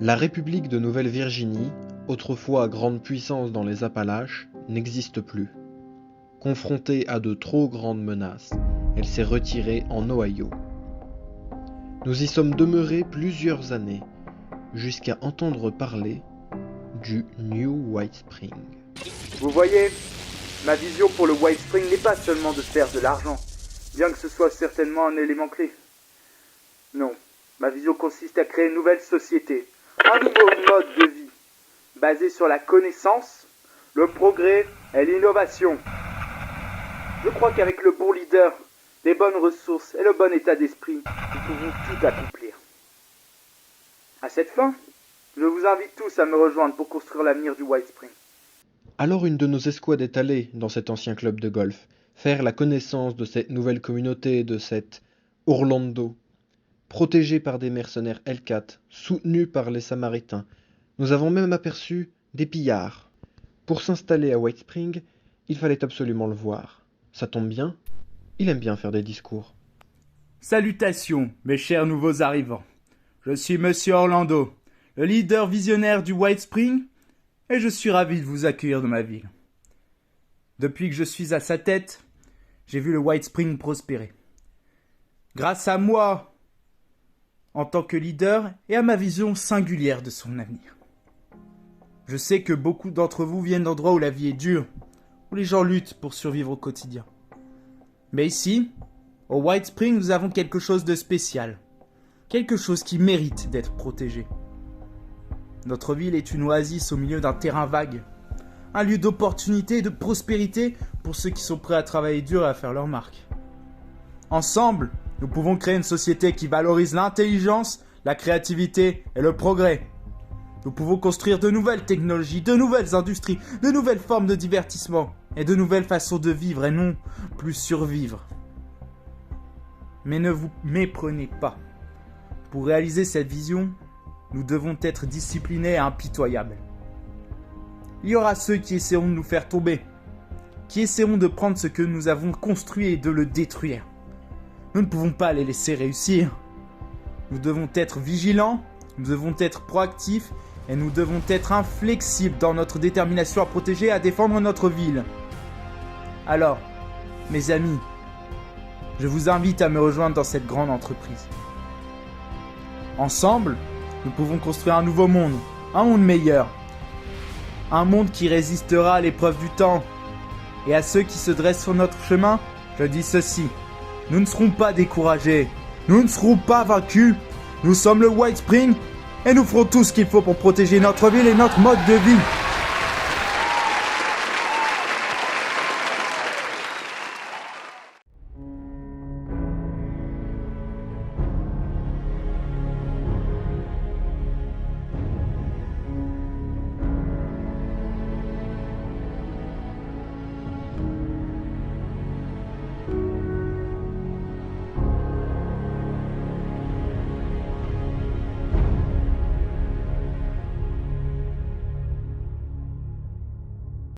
La République de Nouvelle-Virginie, autrefois grande puissance dans les Appalaches, n'existe plus. Confrontée à de trop grandes menaces, elle s'est retirée en Ohio. Nous y sommes demeurés plusieurs années, jusqu'à entendre parler du New White Spring. Vous voyez, ma vision pour le White Spring n'est pas seulement de faire de l'argent, bien que ce soit certainement un élément clé. Non, ma vision consiste à créer une nouvelle société, un nouveau mode de vie, basé sur la connaissance, le progrès et l'innovation. Je crois qu'avec le bon leader, les bonnes ressources et le bon état d'esprit, nous pouvons tout accomplir. À cette fin, je vous invite tous à me rejoindre pour construire l'avenir du White Spring. Alors une de nos escouades est allée dans cet ancien club de golf, faire la connaissance de cette nouvelle communauté, de cette Orlando, protégée par des mercenaires Hellcat, soutenue par les Samaritains. Nous avons même aperçu des pillards. Pour s'installer à White Spring, il fallait absolument le voir. Ça tombe bien, il aime bien faire des discours. Salutations, mes chers nouveaux arrivants. Je suis Monsieur Orlando, le leader visionnaire du White Spring, et je suis ravi de vous accueillir dans ma ville. Depuis que je suis à sa tête, j'ai vu le White Spring prospérer. Grâce à moi, en tant que leader, et à ma vision singulière de son avenir. Je sais que beaucoup d'entre vous viennent d'endroits où la vie est dure, où les gens luttent pour survivre au quotidien. Mais ici, au White Spring, nous avons quelque chose de spécial. Quelque chose qui mérite d'être protégé. Notre ville est une oasis au milieu d'un terrain vague. Un lieu d'opportunité et de prospérité pour ceux qui sont prêts à travailler dur et à faire leur marque. Ensemble, nous pouvons créer une société qui valorise l'intelligence, la créativité et le progrès. Nous pouvons construire de nouvelles technologies, de nouvelles industries, de nouvelles formes de divertissement et de nouvelles façons de vivre et non plus survivre. Mais ne vous méprenez pas. Pour réaliser cette vision, nous devons être disciplinés et impitoyables. Il y aura ceux qui essaieront de nous faire tomber, qui essaieront de prendre ce que nous avons construit et de le détruire. Nous ne pouvons pas les laisser réussir. Nous devons être vigilants, nous devons être proactifs et nous devons être inflexibles dans notre détermination à protéger et à défendre notre ville. Alors, mes amis, je vous invite à me rejoindre dans cette grande entreprise. Ensemble, nous pouvons construire un nouveau monde, un monde meilleur. Un monde qui résistera à l'épreuve du temps. Et à ceux qui se dressent sur notre chemin, je dis ceci. Nous ne serons pas découragés. Nous ne serons pas vaincus. Nous sommes le White Spring et nous ferons tout ce qu'il faut pour protéger notre ville et notre mode de vie.